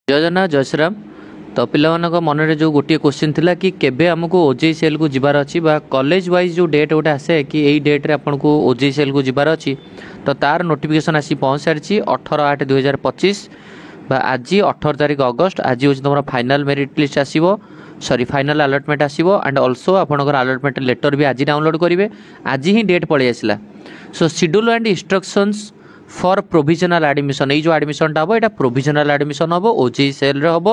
जय जगन्नाथ जय श्रीराम। तो पिला मन जो गोटे क्वेश्चन थिला कि केबे हमको ओजेईसीएल को जिबार अच्छी कॉलेज वाइज जो डेट गोटे आसे कि यही डेट्रे आपन को ओजेईसीएल को जिबार अच्छी तो तार नोटिफिकेशन आसी पहुँच सारी 18/8/2025 आज 18 तारिख अगस्त आज हूँ तुम फाइनाल मेरिट लिस्ट आसो सॉरी फाइनाल अलॉटमेंट आसो एंड ऑल्सो आपंकर अलॉटमेंट लेटर भी आज डाउनलोड करेंगे आज ही डेट पलि आसला। सो schedule and instructions for provisional admission ये जो एडमिशन हम यहाँ प्रोविजनल एडमिशन हम ओजेईसीएल हम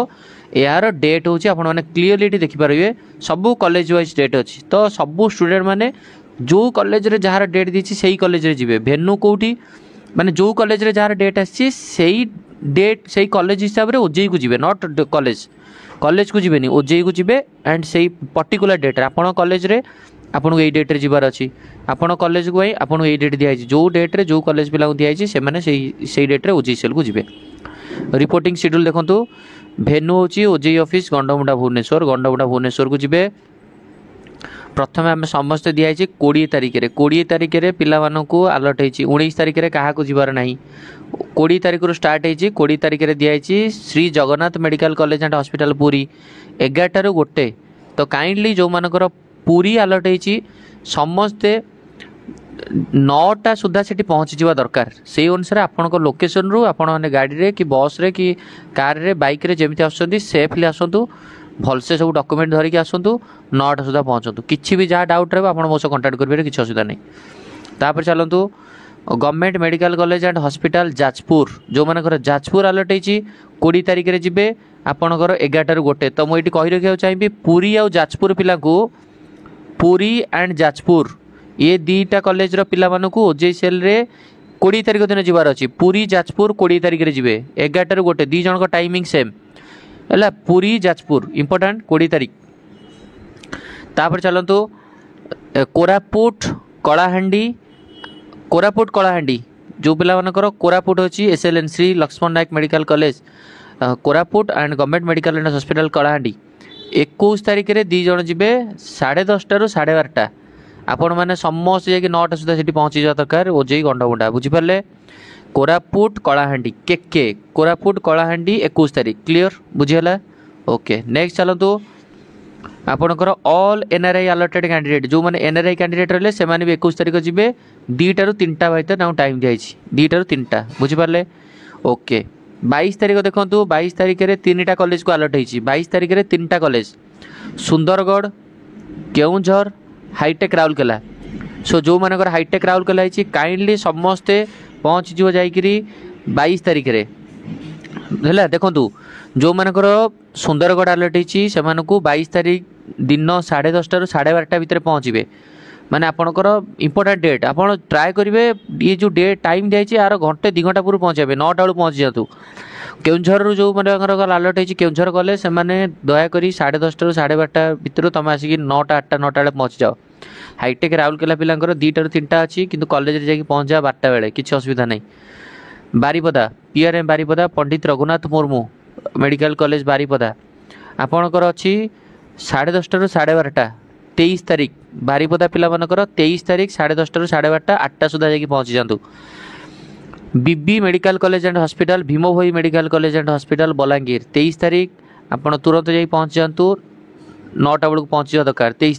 यार डेट हूँ आप क्लीयरली देखिपारे सबू कॉलेज वाइज डेट अच्छी तो सबू स्टूडेंट मैंने जो कॉलेज रे जहाँ डेट दीची से कॉलेज रे जीवे भेन्यू कौटी माने जो कॉलेज रे जहाँ डेट आसी डेट से कॉलेज हिसाब से ओजेई को जीवे नॉट कॉलेज को जीवेनि ओजेई को जीवे एंड से पर्टिकुलर डेट आपन कॉलेज रे आपको यही डेट्रे जीवार अच्छी आपन कॉलेज को आपको यही डेट दिखाई जो डेट्रे जो कॉलेज पिला दिखाई से डेट्रे ओजेईसीएल को जीवे। रिपोर्टिंग शेड्यूल देखो भेन्यू हूँ ओजेई ऑफिस गंडमुंडा भुवनेश्वर को जीवे। प्रथम आम समस्ते दिखाई 20 तारिख में पिला आलर्ट होती 19 तारिख में क्या जीवार ना 20 तारिख स्टार्ट होती 20 तारिख में दिखाई Shri Jagannath medical college and hospital Puri 11 ରୁ 1 तो काइंडली जो मानकर पुरी आलर्ट होती समस्ते 9टा सुधा से पहुँची जावा दरकार से अनुसार आपण लोकेशन रू आपण मैंने गाड़ी रे कि बस रे कि कार रे बाइक रे जमी आसुँच सेफली आसतु भलसे सब डॉक्यूमेंट धरिकी आसतु 9टा सुधा पहुँचतु किसी भी जहाँ डाउट रहा आप मो सह कंटाक्ट करेंगे किसी असुविधा नहीं। तापर चलतु government medical college and hospital Jajpur जो मानकर जाजपुर अलर्ट होती 20 तारिख में जी आपणकर 11 ରୁ 1 तो मुझे कही रखा चाहिए पुरी आ जाजपुर पिला पुरी एंड जाजपुर ये दीटा कॉलेज पिला ओजेईसीएल रे 20 तारिख दिन जीवार अच्छी पुरी जाजपुर 20 तारिख में जी 11 ରୁ 1 दी जन टाइमिंग सेम है पुरी जाजपुर इंपोर्टाट 20 तारिख। तापर चलतु कोरापुट कलाहांडी जो पिला कोरापुट अच्छी SLN Shri Laxman Nayak medical college Koraput and government medical and hospital Kalahandi 21 तारिख में दी जन जी 10:30 ରୁ 12:30 आपण मैंने समस्त जाकि 9टा सुधा से पहुँची जा दरकार ओजेई गंडमुंडा बुझीपारे कोरापुट कलाहांडी के कोरापुट कलाहांडी 21 तारिख क्लीयर बुझीगला ओके। नेक्स्ट चलतु आपणकर ऑल एनआरआई अलॉटेड कैंडिडेट जो मैंने एनआरआई कैंडिडेट रहे से भी 21 तारिख जी 2टा ରୁ 3ଟା भर टाइम दिखाई 2टा ରୁ 3ଟା बुझीपारे ओके। 22 तारिख देखो 22 तारिख में 3टा कॉलेज को अलर्ट होती 22 तारिख में 3टा कॉलेज सुंदरगढ़ केउंझर हाईटेक राउरकेला सो जो मानकर हाईटेक राउरकेला काइंडली समस्ते पहुँच जीव जाइकरी 22 तारिख रे है देखु जो मानकर सुंदरगढ़ अलर्ट होती से 22 तारिख दिन 10:30 ରୁ 12:30 भितर पहुँचे माने आपणकर इंपोर्टेंट डेट आप ट्राए करेंगे ये जो डेट टाइम दिखाई यार घंटे 2 घंटा पूर्व पहुँचे 9टा बेलू पहुँची जातु। केउंझर जो मैंने अलर्ट होती केउंझर गले से दयाक 10:30 ରୁ 12:30 भितर तुम आसिक 9टा 8टा 9टा बेले पहुँची जाओ। हाईटेक राउरकेला पिला 2टा ରୁ 3ଟା अच्छी कि कॉलेज रे जाकि पहुँच जा 12टा बेले किसी असुविधा नहीं। Baripada PRM Baripada Pandit Raghunath Murmu medical college Baripada आपणकर अच्छी 10:30 ରୁ 12:30 23 तारिख बारीपदा पिला 23 तारिख 10:30 ରୁ 12:30 8टा सुधा जाकि पहुँची जातु। BB medical college and hospital Bhima Bhoi medical college and hospital Balangir 23 तारिख आपड़ तुरंत जाकि पहुँची जातु 9टा बेलू पहुँची जा दरकार 23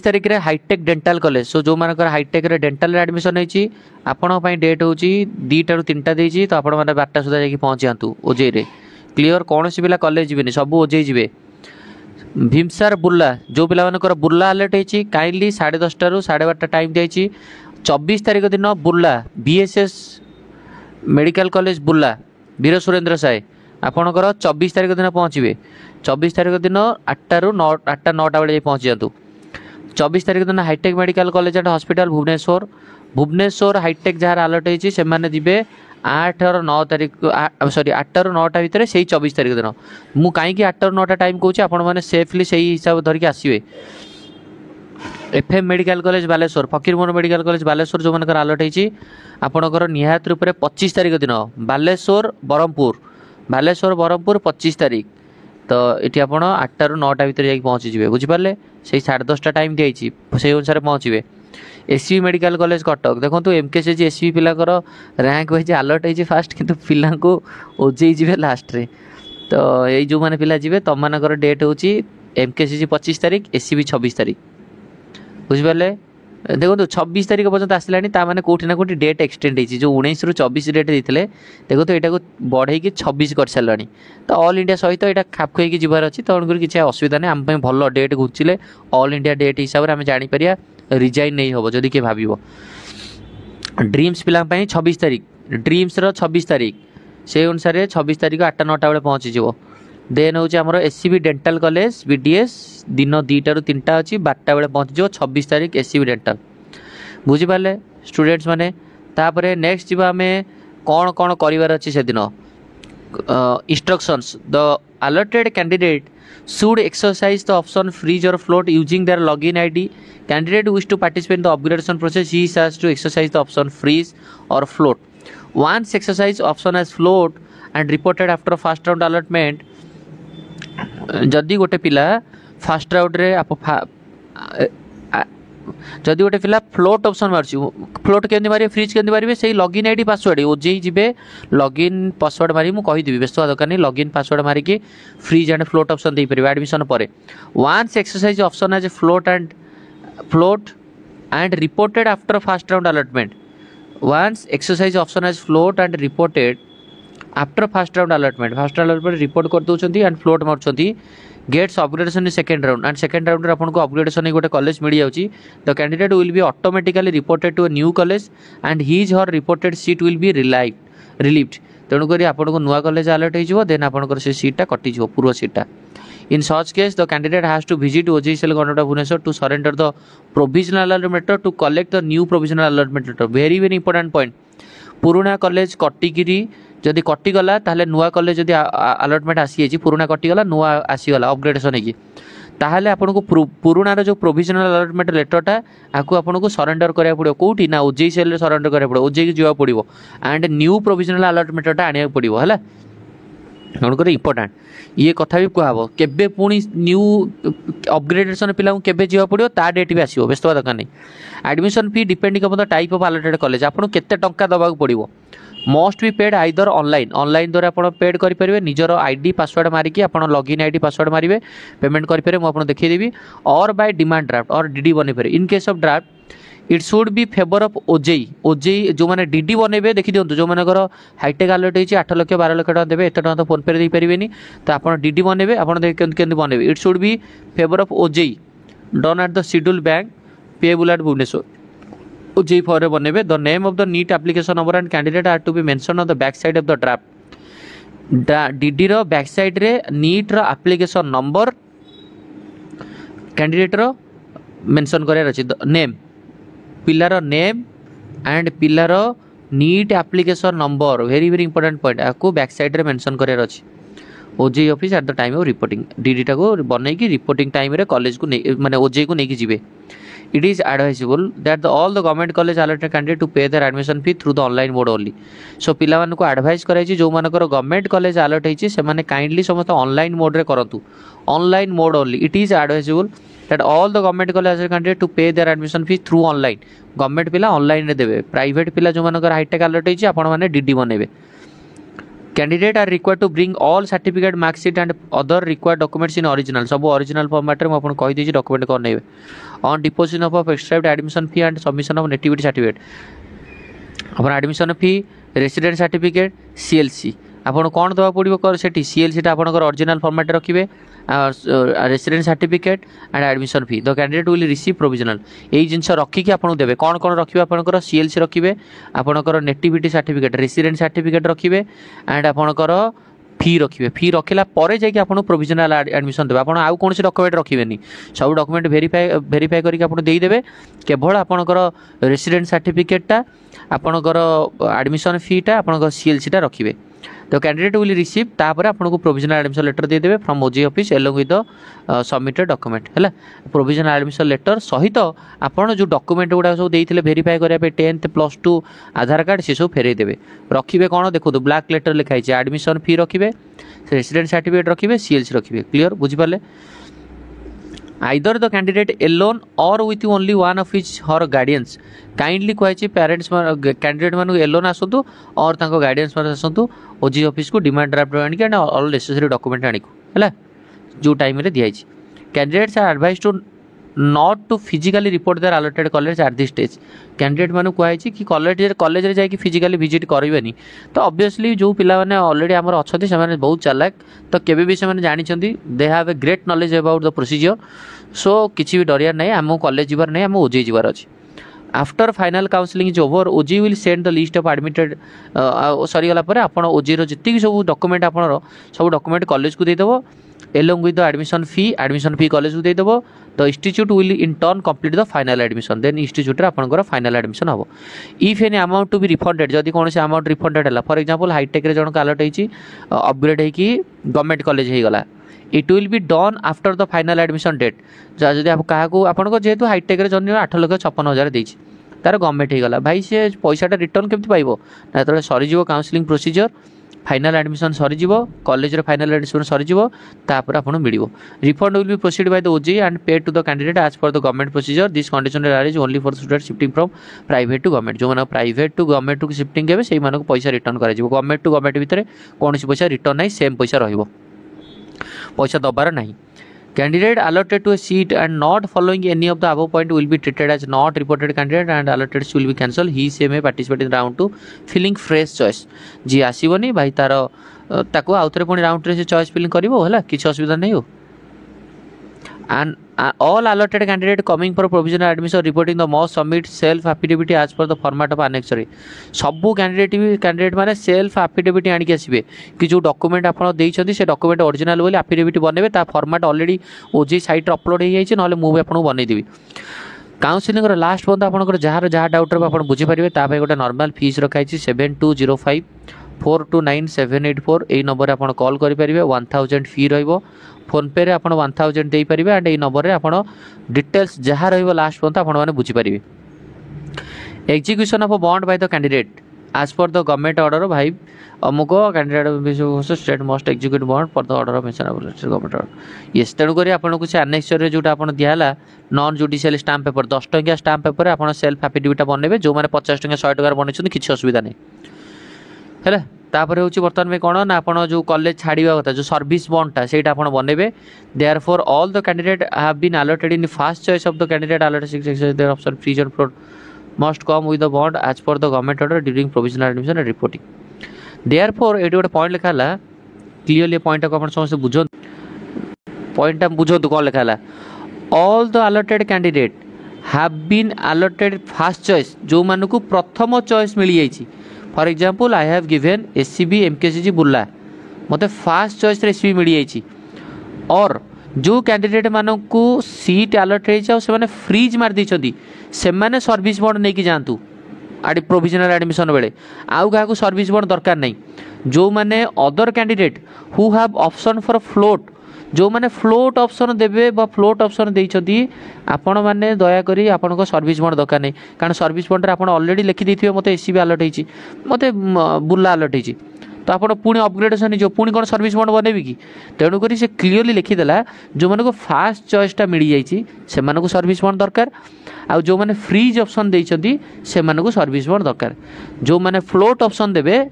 तारिख रे हाईटेक डेंटाल कॉलेज सो जो मानकर हाईटेक रे डेंटाल एडमिशन होती आपण डेट हूँ 2टा ରୁ 3ଟା देती तो आपण मैंने 12टा सुधा जाकि पहुँची जातु ओजेई रे क्लीयर कौन सी पिला कॉलेज जीवेनि सबू ओजेई जीवे। भीमसार बुर्ला जो पिला बुर्ला अलर्ट होती काइंडली 10:30 ରୁ 12:30 टाइम दिखाई 24 तारिख दिन Burla BSS medical college Burla Veer Surendra Sai आपणकर 24 तारिख दिन पहुँचे 24 तारिख दिन 8टा ରୁ 9ଟା बेले पहुँची जातु। 24 तारिख दिन hitech medical college and hospital Bhubaneswar hitech जहाँ अलर्ट होती से जी 8 ରୁ 9 तारिख सॉरी 8टा ରୁ 9ଟା भितर से 24 तारिख दिन मु कहीं 8टा ରୁ 9ଟା टाइम कहूँ आपण मैंने सेफली से हिसाब धरिकी आसवे। FM medical college Baleshwar Fakir Mohan medical college Baleshwar जो मानकर अलर्ट होती आपणकर निहात रूप 25 तारिख दिन बालेश्वर ब्रह्मपुर 25 तारिख तो ये आप 8टा ରୁ 9ଟା भितर जाकि पहुँची जाए बुझीपारे से 10:30 टाइम दिखाई से अनुसार पहुँचे। एससीबी मेडिकल कॉलेज कटक देखो एमकेसीजी एससीबी पिलाकर रैंक वाइज अलर्ट होती फास्ट किंतु पिला ओजेई जी लास्ट रे तो यही जो मैंने पिला जी तुम मान डेट हूँ एमकेसीजी 25 तारीख एससीबी 26 तारीख बुझिपारे देखो 26 तारीख पर्यटन आसला मैंने कौटी ना कौटी डेट एक्सटेंड होती जो 19 ରୁ 24 डेट देते देखो तो यहाँ बढ़े 26 कर सारा तो ऑल इंडिया सहित यहाँ खाप खुआई जीवार अच्छी तेणुक किसी असुविधा नहीं आम भल डेट घुंचिले ऑल इंडिया डेट हिसाब से आम जापर रिजाइन नहीं हम जदि किए भाव ड्रीम्स पिलांपाई 26 तारीख ड्रीम्स 26 तारीख से अनुसार 26 तारीख 8टा 9टा बेले पहुँचीज देन हूँ आमर एससीबी डेंटाल कॉलेज बीडीएस दिन 2टा ରୁ 3टा अच्छी 12टा बेले पहुँचीज 26 तारीख एससीबी डेंटाल बुझिपारे स्टूडेंट्स मैंने तापर नेक्स्ट जी आम कौन कौन करार अच्छी से दिन instructions the alerted candidate should exercise the option freeze or float using their login ID. Candidate wish to participate in the upgradation process, he is asked to exercise the option freeze or float. Once exercise option as float and reported after first round allotment, जदि गोटे पिला fast round रे जदि गोटे पिला float option मार्ची float केमती मारे freeze केमती मारे से लॉगिन आईडी पासवर्ड ओजेई जीवे लॉगिन पासवर्ड मारी मु कहीदेवी व्यस्त दरकार नहीं लॉगिन पासवर्ड मारिकी फ्रीज एंड फ्लोट ऑप्शन दे पारे एडमिशन पर once exercise option as float and reported after first round allotment वन्स exercise option as float and reported after first round अलॉटमेंट रिपोर्ट कर दौरान and float march gets upgradation in second round and second round आपको upgradation गोटे college मिल जाऊँगी the candidate will be automatically reported to a new college and his her reported seat will be relieved तेणुक आपको नुआ college alert हो then आपंकर से सीटा कटिज पूर्व सीटा in such case the candidate has to visit OJEE cell government of Bhubaneswar to surrender the provisional allotment letter to collect the new provisional allotment letter very very important point पुराना college कटिकी जदि कटिगला ताहले नुआ कॉलेज जदि allotment आसी पुराना कटिगला नुआ आसीगला अपग्रेडेशन होगी ताहले आपको पुराणार जो प्रोविजनल अलॉटमेंट लेटरटा आपको आपको सरेंडर करा पड़ो कौटी ना ओजेई सेल सरेंडर करा पड़ो ओजेई की जावाक पड़ो एंड न्यू प्रोविजनल अलॉटमेंटटा आने पड़ो है तेणुकर इंपोर्टाट ये कथा भी कहब केबे पुणी न्यू अपग्रेडेशन पिला केबे जावाक पड़ो ता डेट भी आसो व्यस्त दरकार नहीं admission fee depending upon the type of allotted college आपको केते टंका दबाक पड़ो must be paid either online द्वारा आप पेड करेंगे निजर आईडी पासवर्ड मारिकी आप लॉगिन आईडी पासवर्ड मारे पेमेंट करेंगे मुझे देखीदेवी और बाय डिमांड ड्राफ्ट और डीडी बनईपर in case of draft it should be favour of OJEE जो मैंने डीडी बनइबे देखी दिखाँ जो मानकर हाईटेक अलर्ट होती 8 लाख 12 लाख टका देवे एत टका तो फोन पे दे पारे तो आप डीडी बनइबे आप बनइबे it should be favour of OJEE done at the schedule bank payable at Bhubaneswar OJEI for बनइबे the name of the NEET application number and candidate are to be mentioned on the back side of the draft DD रो back side रे NEET रो application number candidate रो mention करार अछि name पिलार name and पिलार NEET application number very very important point आपको back side रे मेंशन करार अछि OJEI office at the time of reporting DD टा को बनई रिपोर्टिंग टाइम रे कॉलेज को माने OJEI को लेकिन जीवे it is advisable that all the government college allotted candidate to pay their admission fee through the online mode only so पिला मान को एडवाइस कराई जो मानकर गवर्नमेंट कॉलेज अलॉट होती से माने काइंडली समस्त ऑनलाइन मोड रे करंतु online mode only it is advisable that all the government college candidate to pay their admission fee through online government पिला ऑनलाइन रे देबे प्राइवेट पिला जो मानकर हाईटेक अलॉट होती आपण माने डीडी बनइबे candidate are required to bring all certificate mark sheet and other required documents in original सब ओरिजिनल फॉर्मेट रे आपन कहि देछि डॉक्यूमेंट कर नेबे on deposition of prescribed admission fee and submission of nativity certificate अपन admission fee resident certificate CLC आपन कोन दवा पड़िबो कर सेठी सीएलसी टा आपनकर ओरिजिनल फॉर्मेट रखिबे resident certificate and admission fee the candidate will receive provisional यही जिनस रखिकी आपन देबे कोन कोन रखिबे आपनकर सीएलसी रखिबे आपनकर नेटिविटी सर्टिफिकेट रेसिडेंट सर्टिफिकेट रखिबे एंड आपनकर फी रखिए फी रखला पर जाकि आपन प्रोविजनल एडमिशन देबे आपन आउ कोनसी डॉक्यूमेंट रखिबेनी सब डॉक्यूमेंट वेरीफाई करके आपन देई देबे केवल आपनकर रेसिडेंट सर्टिफिकेटटा आपनकर एडमिशन फीटा आपनकर सीएलसी टा रखिबे तो कैंडिडेट विल रिसीव तापर आपको प्रोविजनल एडमिशन लेटर दे देबे from OJEI office along with the submitted document है प्रोविजनल एडमिशन लेटर सहित आपन जो डॉक्यूमेंट गुडा सब देइथिले वेरीफाई करिया पे 10th +2 आधार कार्ड से सब फेरे देबे रखिबे कोन देखो तो ब्लैक लेटर लिखाई छै एडमिशन फी रखिबे रेसिडेंट सर्टिफिकेट रखिबे सीएलसी रखिबे क्लियर बुझि पाले either the candidate alone or with only one of his her guardians kindly कहुई पेरेन्ट्स कैंडिडेट मान एलोन आसतु और गार्डियंस मान आसतु ओजी ऑफिस को डिमांड ड्राफ्ट आनिक एंड ऑल नेसेसरी डॉक्यूमेंट आनिक है जो टाइम रे दिखाई candidates are advise to not to physically report their allotted college at this stage candidate मान कहुई कि कॉलेज रे जाकि फिजिकली विजिट करेंगे तो ऑब्वियसली जो पिला माने ऑलरेडी आमर अच्छा से बहुत चालाक तो केबे भी से जानी they have a great knowledge about the procedure so किसी भी डरियार नहीं आम कॉलेज जीवार नहीं आम ओजे जीवार अच्छे after final counselling is over OJEE will send the list of admitted सरीगला आपड़ ओजी जी सब डॉक्यूमेंट आपड़ सब डॉक्यूमेंट कॉलेज को देदेव along with the admission fee college को देदेव the institute will in turn complete the final admission then institute आपंकर फाइनल एडमिशन हम if any amount to be refunded जदि कौन से अमाउंट रिफंडेड है फॉर एग्जांपल हाईटेक जनक अलॉट होती अपग्रेड होगी गवर्नमेंट कॉलेज होगा it will be done after the final admission date जदि क्या आपको जेहेतु हाईटेक जन 8,56,000 देती तार गवर्नमेंट होगा भाई से पैसाटा रिटर्न केमती पाइब ना जो सरीज काउंसलिंग प्रोसीजर फाइनल एडमिशन सरीज कॉलेज फाइनल एडमिशन सरीज तापर आपको मिल refund will be proceed by the OG and pay to the candidate as per the government procedure this condition arrange only for student shifting from private to government जो मैंने private to government को shifting हे से पैसा return कर government to government भितर कौन पैसा रिटर्न नहीं सेम पैसा रहिबो पैसा दबार नहीं candidate allotted to a seat and not following any of the above point will be treated as not reported candidate and allotted will be cancelled he से may participate in round 2 filling fresh choice जी आसीबनी भाई तार ताको आउथरे पुणी round रे से choice filling करिवो हला किछ असुविधा नहीं हो and all allotted candidate coming for provisional admission reporting the must submit self affidavit as per the format of annexure सबू कैंडिडेट माने सेल्फ affidavit आनिक आसबे कि जो डॉक्यूमेंट आपन देइछथि से डॉक्यूमेंट ओरिजिनल बोली affidavit बनेबे ता फॉर्मेट ऑलरेडी ओजी साइट रे अपलोड हो जाइछ नले मु भी आपन बनै देबी काउंसलिंग रो लास्ट बंद आपन जहार जहा डाउट रे आपन बुझी परिबे ता भाई गोटे नॉर्मल फीस रखाइछि 7205 429784 यही नंबर आप कॉल करेंगे 1000 फी रही फोन पे आप 1000 दे पारे एंड यही नंबर आप डिटेल्स जहाँ लास्ट पर्यंत आपने बुझीपारे execution of bond by the candidate as per the government order भाई अमुक candidate state must execute bond for the order of mention government order yes तेणुक आपको से आनेक्चर जोटा आप दिहला नॉन जुडिशियल स्टाम्प पेपर 10 टंकिया स्टाम्प पेपर आप सेल्फ एफिडेविट बनइबे जो मैंने 50 टंकिया 100 टंका बनई किसी असुविधा नहीं है तापर हूँ बर्तमान में कौन ना आप जो कॉलेज छाड़ा कथा जो सर्विस बॉन्डटा से बनइबे there for all the candidate have been allotted in first choice of the candidate allotted option free and froze must come with the bond as per the government order during provisional admission and reporting there for ये गोटे point लिखा है clearly point को समस्त बुझ पॉइंटा बुझु कौन लिखा है all the allotted candidate have been allotted first choice जो मान को प्रथम चॉइस मिल जाइए for example I have given SCB MKCG Burla मते फर्स्ट चॉइस रे एससीबी मिल जाइए और जो कैंडिडेट मानू सीट अलॉट हो फ्रीज मार देछथि से माने सर्विस बॉन्ड नहीं कि जातु प्रोविजनल एडमिशन बेले आउ क्या सर्विस बॉन्ड दरकार नहीं जो माने other candidate who have option for float जो माने फ्लोट ऑप्शन देवे फ्लोट ऑप्शन देइछथि आपण माने दया करी आपण को सर्विस बॉन्ड दरकार नहीं कारण सर्विस बॉन्ड रे आपण ऑलरेडी लिखि देथिबे मते एससीबी अलॉट होईची मते बुर्ला अलॉट होईची तो आप पुणी अपग्रेडेसन हो पुणी कौन सर्विस बॉन्ड बनइबे कि तेणुक से क्लीयरली लिखिदेला जो मानक फास्ट चॉइसटा मिल जाइए सर्विस बॉन्ड दरकार आ जो मैंने फ्रीज ऑप्शन देइछथि से सर्विस बॉन्ड दरकार जो मैंने फ्लोट ऑप्शन देवे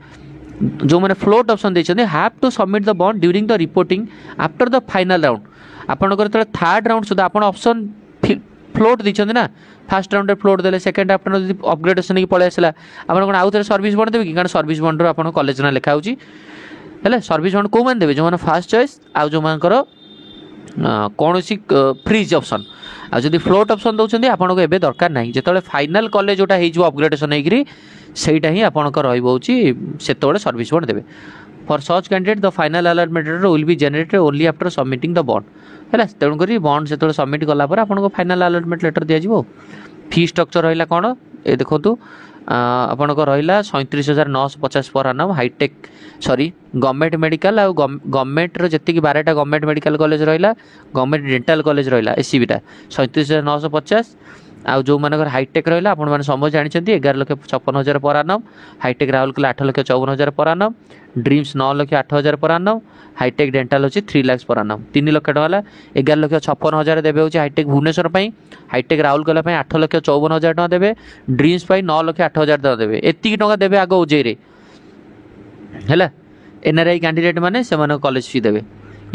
जो मैंने फ्लोट ऑप्शन देइछथि have to submit the bond during the reporting after the final round आपनकर तो थर्ड राउंड सुधा आपन ऑप्शन फ्लोट देइछथि ना फास्ट राउंड फ्लोट देले सेकंड आपन जदि अपग्रेडेशन की पळे आसला आपन कोन आउथरे सर्विस बॉन्ड देबे कि कारण सर्विस बॉन्ड रो आपन कॉलेज ना लिखा होची हेले सर्विस बॉन्ड को मान देबे जो माने फर्स्ट चॉइस आ जो मानकर कोनोसी फ्रीज ऑप्शन आ जदि फ्लोट ऑप्शन दउछन्ती आपन को एबे दरकार नाही जेतले फाइनल कॉलेज जोटा हे जो अपग्रेडेशन हेगिरी सेटा ही आपन को रहइबो होची सेतोळे सर्विस बॉन्ड देबे for such candidate the final allotment letter will be generated only after submitting the bond है तेणुक बॉन्ड से सबमिट कलापर आपको फाइनल अलॉटमेंट लेटर दिज्व फी स्ट्रक्चर रहा कौन ये देखो आपन को रहा 37,950 पर आनम हाईटेक सॉरी गवर्नमेंट मेडिकल आ गवर्नमेंट जी 12टा गवर्नमेंट मेडिकल कॉलेज रहा गवर्नमेंट डेंटाल कॉलेज रहा एससीबीटा 37,950 आउ जो मानकर हाईटेक रहा आपण मैंने समझ जानते 11,56,000 पर आनम, हाईटेक राउरकेला 8,54,000 पर आनम, ड्रीम्स 9,08,000 पर आनम, हाईटेक डेंटाल अच्छी 3 लाख पर आनम 3 लाख टका 11,56,000 देवे हूँ हाईटेक भुवनेश्वर हाईटेक राउरकेला 8,54,000 टका देवे, ड्रीम्स 9,08,000 टका देवे, एतिक टका देवे आग ओजेई है। एनआरआई कैंडिडेट मैंने से कॉलेज फी देवे।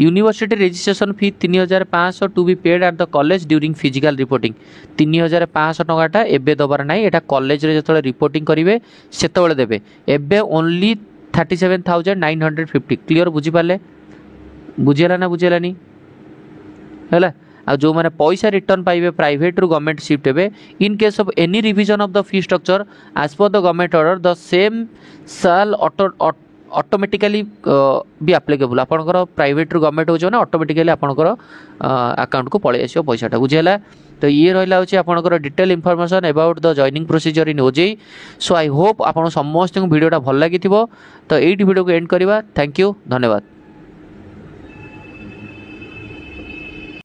University registration fee 3,500 to be paid at the college during physical reporting. 3,500 टकाटा एबे दबार ना, यहाँ कॉलेज जो रिपोर्टिंग करेंगे से देवे। एबे ओनली 37,950। क्लीयर बुझीपारे? बुझीगला ना बुझीगलानी है? आ जो मैंने पैसा रिटर्न पाइबे प्राइवेट रु गवर्नमेंट शिफ्ट हे in case of any revision of the fee structure as per the government order the same shall automatically be applicable. आपंकर प्राइवेट रु गवर्नमेंट हो ऑटोमेटिकली आपंकर अकाउंट को पलि आसो पैसाटा। बुझीगला? तो ये रहा हूँ आपंकर detail information about the joining procedure in OJEE. So I hope आप समस्त भिडियोटा भल लगी। तो ये वीडियो को एंड करवा। थैंक यू, धन्यवाद।